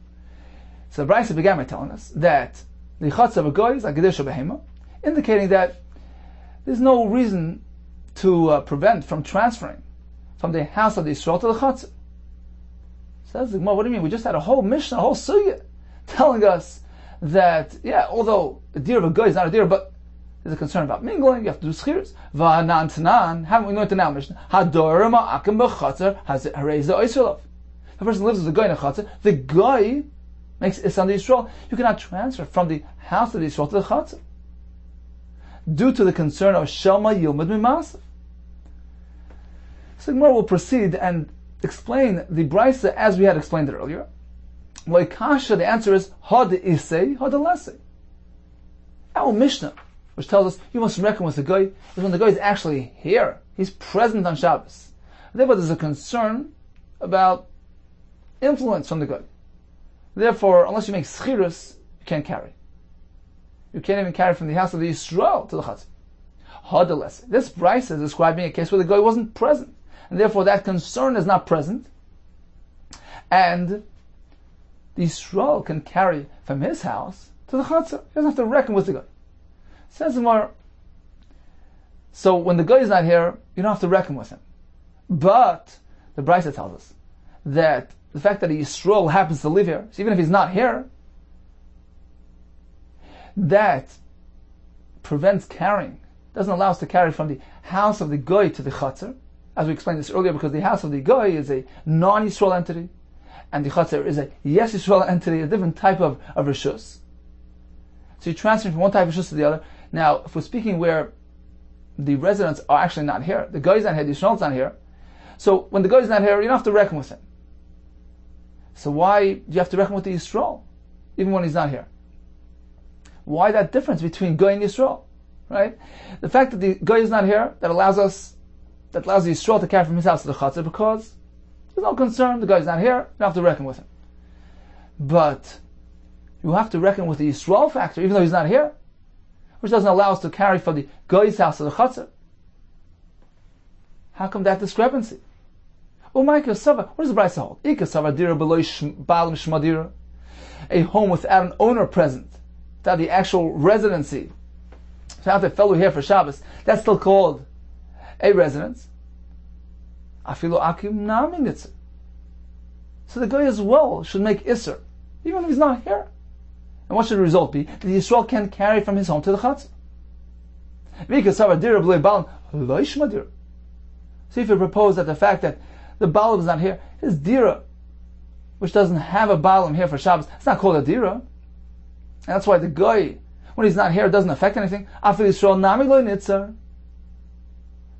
So the Brisa began by telling us that the Chatzar of a guy is like Gedusha Behema, indicating that there's no reason to prevent from transferring from the house of the Yisrael to the Chatzar. Says the Gemara, what do you mean? We just had a whole Mishnah, a whole Sugya, telling us that, yeah, although the deer of a guy is not a deer, but there's a concern about mingling, you have to do schiras. Va'anan tanan, haven't we learned the now Mishnah? Hador ma'akim b'chatzar has hareza oiselov. The person lives with a guy in a chatzar, the guy makes is on the Yisrael. You cannot transfer from the house of the Yisrael to the chatzar, due to the concern of Shelma Yilmad Mimasav. So the Gemara will proceed and explain the Brisa as we had explained it earlier. Loikasha, the answer is Had Isei, Had Lesei. Our Mishnah, which tells us you must reckon with the guy, is when the guy is actually here. He's present on Shabbos. Therefore, there's a concern about influence from the guy. Therefore, unless you make schiras, you can't carry. You can't even carry from the house of the Yisrael to the Chatzar. Had Lesei. This Brisa is describing a case where the guy wasn't present. And therefore that concern is not present. And the Yisrael can carry from his house to the Chatzar. He doesn't have to reckon with the guy. Says the Gemara, so when the guy is not here, you don't have to reckon with him. But the Brisa tells us that the fact that the Yisrael happens to live here, so even if he's not here, that prevents carrying, doesn't allow us to carry from the house of the guy to the Chatzar, as we explained this earlier, because the house of the guy is a non-Yisrael entity, and the Chatzar is a yes Yisrael entity, a different type of Rishus. So you're transferring from one type of Rishus to the other. Now, if we're speaking where the residents are actually not here, the guy is not here, the Yisrael is not here, so when the guy is not here, you don't have to reckon with him. So why do you have to reckon with the Yisrael, even when he's not here? Why that difference between guy and Yisrael? Right? The fact that the guy is not here, that allows the Yisrael to carry from his house to the Chatzar, because there's no concern, the guy is not here, you don't have to reckon with him. But you have to reckon with the Yisrael factor, even though he's not here, which doesn't allow us to carry from the guy's house to the Chatzar. How come that discrepancy? What does the Brisa hold? A home without an owner present, without the actual residency, without the fellow here for Shabbos, that's still called a residence. Afilu akim naminitz. So the guy as well should make Isser, even if he's not here. And what should the result be? That the Yisrael can carry from his home to the Chatzar. So if you propose that the fact that the Baalim is not here, his Dira, which doesn't have a Baalim here for Shabbos, it's not called a Dira. And that's why the guy, when he's not here, it doesn't affect anything. Afilu Yisrael nami lo nitzar.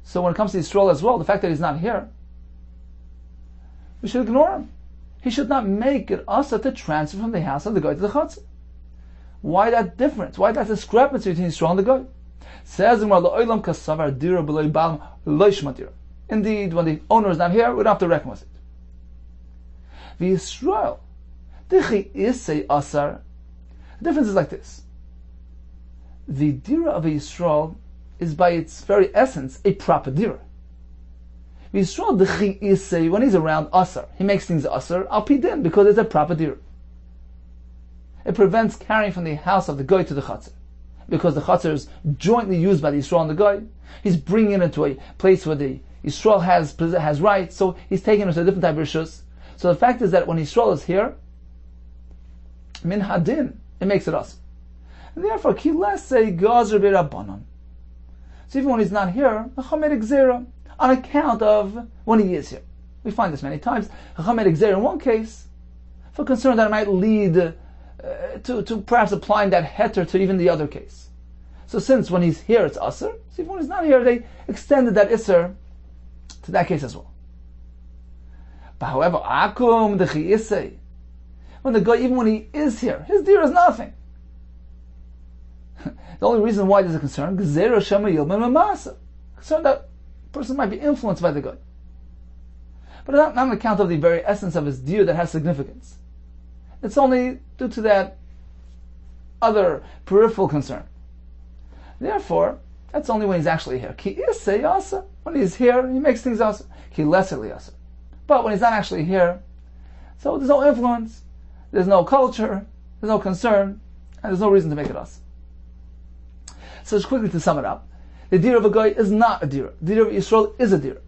So when it comes to Yisrael as well, the fact that he's not here, we should ignore him. He should not make it asa to transfer from the house of the guy to the Chatzar. Why that difference? Why that discrepancy between Yisrael and the guy? Says indeed, when the owner is not here, we don't have to reckon with it. The Yisrael, the difference is like this. The dira of a Yisrael is by its very essence a proper dira. Yisrael dechi isei, when he's around asar, he makes things asar al pidin because it's a proper dira. It prevents carrying from the house of the guy to the chatzar, because the chatzar is jointly used by the Yisrael and the guy. He's bringing it into a place where the Yisrael has rights, so he's taking it to a different type of rishus. So the fact is that when Yisrael is here, min hadin, it makes it asar. And therefore, ki lesei gazer b'rabbanon. So even when he's not here, Chacham made a gzera on account of when he is here. We find this many times. Chacham made a gzera in one case for concern that it might lead to perhaps applying that heter to even the other case. So since when he's here it's asr, so even when he's not here they extended that isr to that case as well. But however, akum dechi isei, when the guy, even when he is here, his deer is nothing. The only reason why there's a concern, concern that a person might be influenced by the guy. But not on account of the very essence of his deer that has significance. It's only due to that other peripheral concern. Therefore, that's only when he's actually here. When he's here, he makes things asa. But when he's not actually here, so there's no influence, there's no culture, there's no concern, and there's no reason to make it asa. So just quickly to sum it up, the deer of a guy is not a deer. The deer of Yisrael is a deer.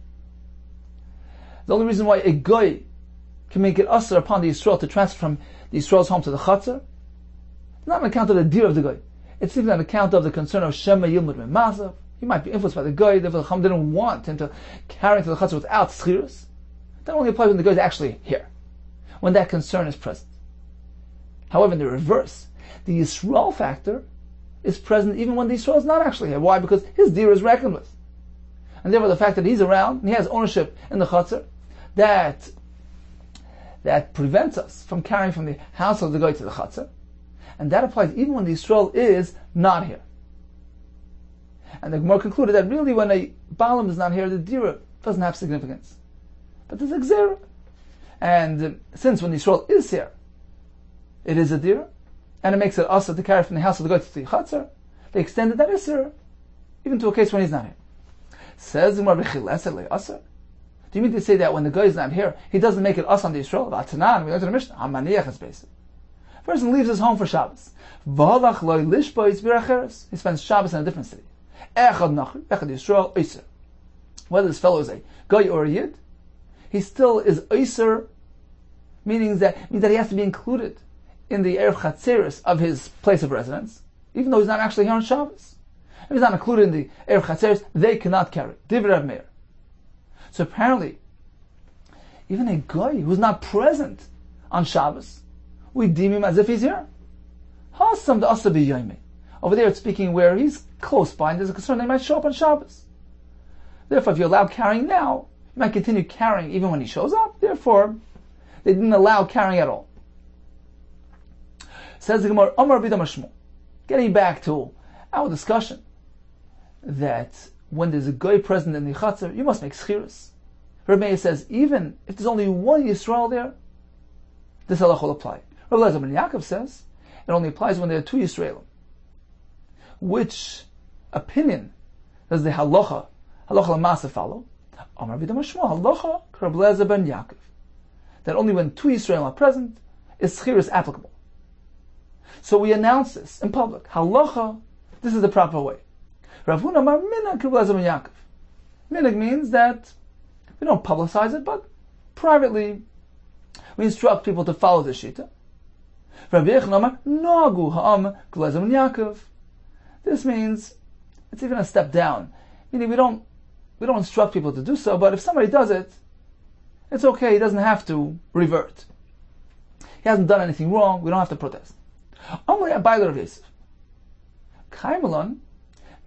The only reason why a guy can make it usher upon the Yisrael to transfer from the Yisrael's home to the Chatzar, not on account of the deer of the guy. It's even on account of the concern of Shema Yilmud Mazav. He might be influenced by the guy. The Chacham didn't want him to carry to the Chatzar without schirus. That only applies when the guy is actually here, when that concern is present. However, in the reverse, the Yisrael factor is present even when the Yisrael is not actually here. Why? Because his deer is reckoned with. And therefore the fact that he's around, and he has ownership in the Chatzar, that prevents us from carrying from the house of the guy to the Chatzar. And that applies even when the Yisrael is not here. And the Gemara concluded that really when a Balaam is not here, the deer doesn't have significance. But there's a Gzera. And since when the Yisrael is here, it is a deer, and it makes it asa to carry from the house of the guy to the Chatzar, they extended that Isser even to a case when he's not here. Says the Gemara, do you mean to say that when the guy is not here, he doesn't make it asa on the Yisrael? We learned in the Mishnah, a person leaves his home for Shabbos. He spends Shabbos in a different city. Whether this fellow is a guy or a yid, he still is Eiser, means that he has to be included in the Erev Chatzeris of his place of residence, even though he's not actually here on Shabbos. If he's not included in the Erev Chatzeris, they cannot carry. Divrei Rav Meir. So apparently, even a guy who's not present on Shabbos, we deem him as if he's here. Over there it's speaking where he's close by and there's a concern they might show up on Shabbos. Therefore, if you allow carrying now, you might continue carrying even when he shows up. Therefore, they didn't allow carrying at all. Says the Gemara, Amar Bidam Shmuel. Getting back to our discussion that when there's a guy present in the Chatzar, you must make schirus. Rabbi Meir says, even if there's only one Yisrael there, this halacha will apply. Rabbi Elazar ben Yaakov says, it only applies when there are two Yisraelim. Which opinion does the halacha l'masa follow? Amar Bidam Shmuel, halacha Rabbi Elazar ben Yaakov. That only when two Yisraelim are present is schirus applicable. So we announce this in public. Halacha, this is the proper way. Rav Huna Amar Minhag Rabbi Elazar ben Yaakov. Minhag means that we don't publicize it, but privately we instruct people to follow the shita. Rabbi Yehuda Amar Nagu Ha'am Rabbi Elazar ben Yaakov. This means it's even a step down. Meaning we don't instruct people to do so, but if somebody does it, it's okay. He doesn't have to revert. He hasn't done anything wrong. We don't have to protest. Only a Bailer of Yosef. Kaimelon,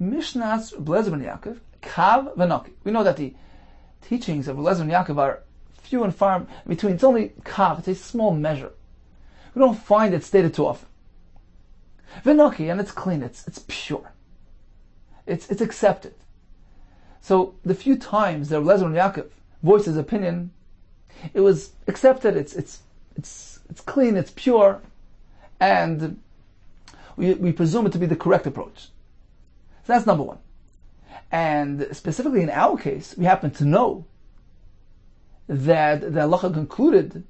Mishnas Rabbi Elazar ben Yaakov, Kav v'Naki. We know that the teachings of Rabbi Elazar ben Yaakov are few and far between. It's only Kav, it's a small measure. We don't find it stated too often. V'Naki, and it's clean, it's pure. It's accepted. So the few times that Rabbi Elazar ben Yaakov voiced his opinion, it was accepted, it's clean, it's pure, and we presume it to be the correct approach. So that's number one. And specifically in our case, we happen to know that the halacha concluded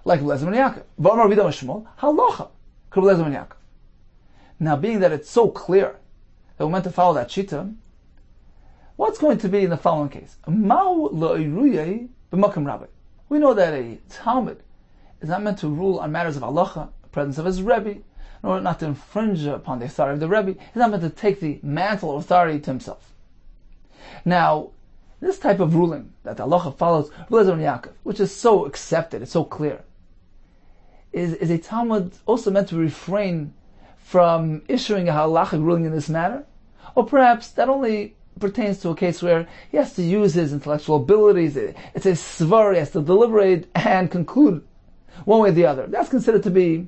like Rabbi Elazar ben Yaakov. V'amar Bidam Shmuel, halacha Rabbi Elazar ben Yaakov. Now, being that it's so clear that we're meant to follow that shita, what's going to be in the following case? Ma'u lo'iruyei b'makom rabbi. We know that a Talmud is not meant to rule on matters of halacha, the presence of his Rebbe, in order not to infringe upon the authority of the Rebbe. He's not meant to take the mantle of authority to himself. Now, this type of ruling that the halacha follows Rabbi Elazar ben Yaakov, which is so accepted, it's so clear, is a Talmud also meant to refrain from issuing a halachic ruling in this matter? Or perhaps that only pertains to a case where he has to use his intellectual abilities, it's a svar, he has to deliberate and conclude one way or the other. That's considered to be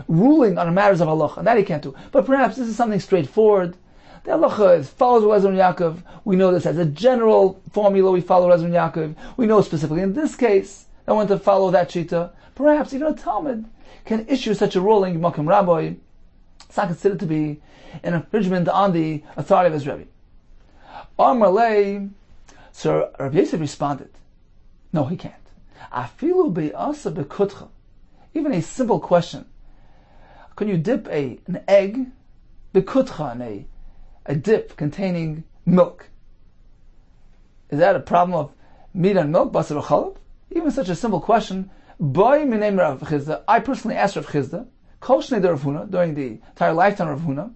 ruling on matters of halacha. That he can't do. But perhaps this is something straightforward. The halacha follows Rezon Yaakov. We know this as a general formula. We follow Rezon Yaakov. We know specifically in this case, I want to follow that shita. Perhaps even a Talmud can issue such a ruling, Makom Rabbi. It's not considered to be an infringement on the authority of his Rebbe. Amarle, so Rabbi Yosef responded, no, he can't. Afilu be'asa be'kutcha. Even a simple question. Can you dip an egg, be'kutcha, in a dip containing milk? Is that a problem of meat and milk, basar v'chalav? Even such a simple question. I personally asked Rav Chizda, Kol Shnei Rav Huna, during the entire lifetime of Rav Huna,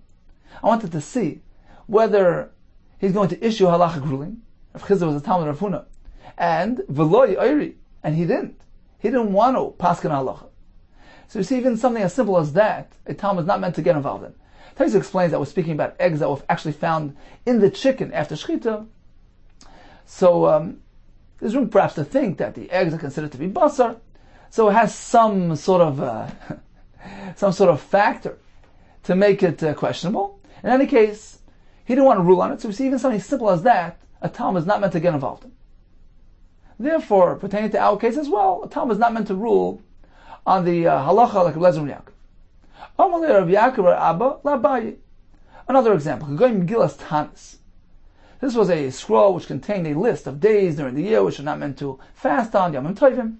I wanted to see whether he's going to issue halachic ruling. Rav Chizda was a Talmud of Rav Huna. And V'loi Oiri, and he didn't. He didn't want to paskin halacha. So you see, even something as simple as that, a Talmud is not meant to get involved in. Taisa explains that we're speaking about eggs that were actually found in the chicken after shechita. So there's room perhaps to think that the eggs are considered to be basar. So it has some sort of factor to make it questionable. In any case, he didn't want to rule on it. So we see even something simple as that, a Talmud is not meant to get involved in. Therefore, pertaining to our case as well, a Talmud is not meant to rule on the halacha like Lezer Yaakov. Another example, Megillas Tanis. This was a scroll which contained a list of days during the year which are not meant to fast on, Yom Tovim.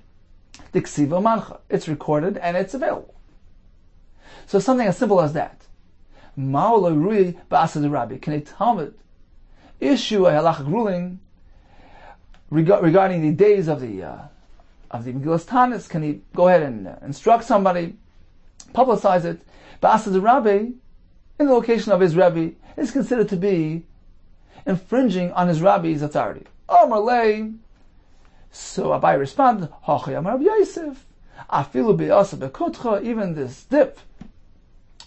Diksiva Mancha. It's recorded and it's available. So something as simple as that. Ma'oloi Rui Ba'asad Rabbi. Can a Talmud issue a halachic ruling regarding the days of the Megillas Tanis? Can he go ahead and instruct somebody, publicize it? Ba'asad Rabbi, in the location of his Rabbi, is considered to be infringing on his Rabbi's authority. Amarle. So Abai responded, Rabbi Yosef, Afilu be'asa be'kutcha, even this dip.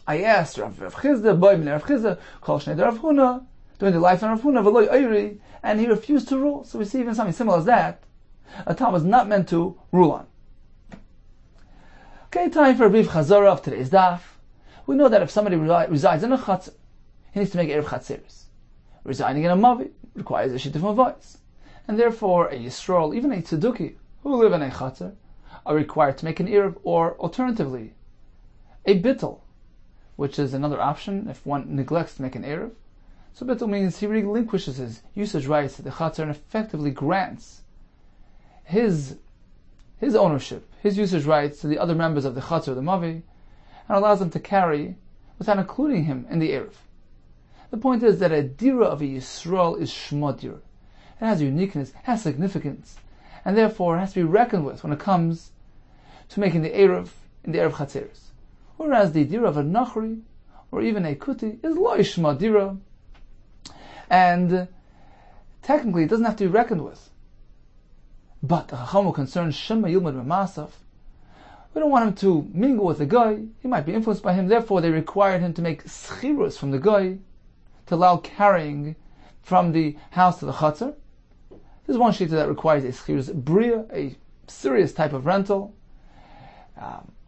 I asked Rav Chizda, Boy Rav Chizda, Kol Shnei Rav Huna, during the lifetime of Huna, V'loi Oiri, and he refused to rule. So we see even something similar as that, a Talmud is not meant to rule on. Okay, time for a brief chazara of today's daf. We know that if somebody resides in a chatzar, he needs to make Erev Chatzeres. Residing in a mavi requires a shituf voice. And therefore, a Yisrael, even a Tzeduki, who live in a Chatzar, are required to make an Erev, or alternatively, a Bittul, which is another option if one neglects to make an Erev. So Bittul means he relinquishes his usage rights to the Chatzar and effectively grants his ownership, his usage rights to the other members of the Chatzar, the Mavi, and allows them to carry without including him in the Erev. The point is that a Dira of a Yisrael is Shema Dira. It has uniqueness, has significance, and therefore has to be reckoned with when it comes to making the Erev in the Erev Chatzeres. Whereas the Dira of a Nachri, or even a Kuti, is Lo Yishma Dira, and technically it doesn't have to be reckoned with. But the Chacham will concern Shema Yilmad B'Masaf. We don't want him to mingle with the guy, he might be influenced by him, therefore they required him to make schirus from the guy, to allow carrying from the house to the Chatzar. There's one shita that requires a schirus bria, a serious type of rental,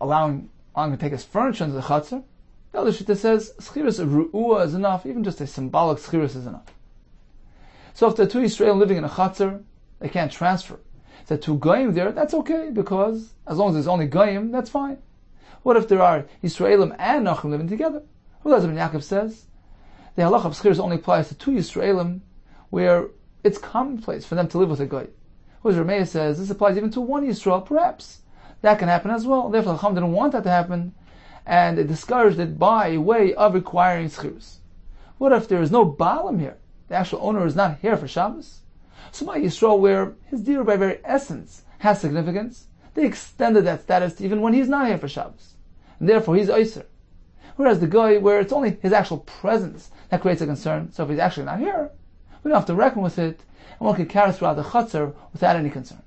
allowing to take his furniture into the Chatzar. The other shita says schirus ru'ua is enough, even just a symbolic schirus is enough. So if there are two Yisrael living in a Chatzar, they can't transfer. If there are two goyim there, that's okay, because as long as there's only goyim, that's fine. What if there are Yisraelim and Nachrim living together? Well, as Ibn Yaakov says, the halacha of schirus only applies to two Yisraelim where it's commonplace for them to live with a guy. Whereas Rameya says this applies even to one Yisrael, perhaps. That can happen as well. Therefore, the Chacham didn't want that to happen, and they discouraged it by way of requiring schirus. What if there is no Baalim here? The actual owner is not here for Shabbos. So by Yisrael, where his deer by very essence has significance, they extended that status to even when he's not here for Shabbos. And therefore, he's Oyser. Whereas the guy, where it's only his actual presence that creates a concern, so if he's actually not here, we don't have to reckon with it, and one can carry throughout the Chatzar without any concern.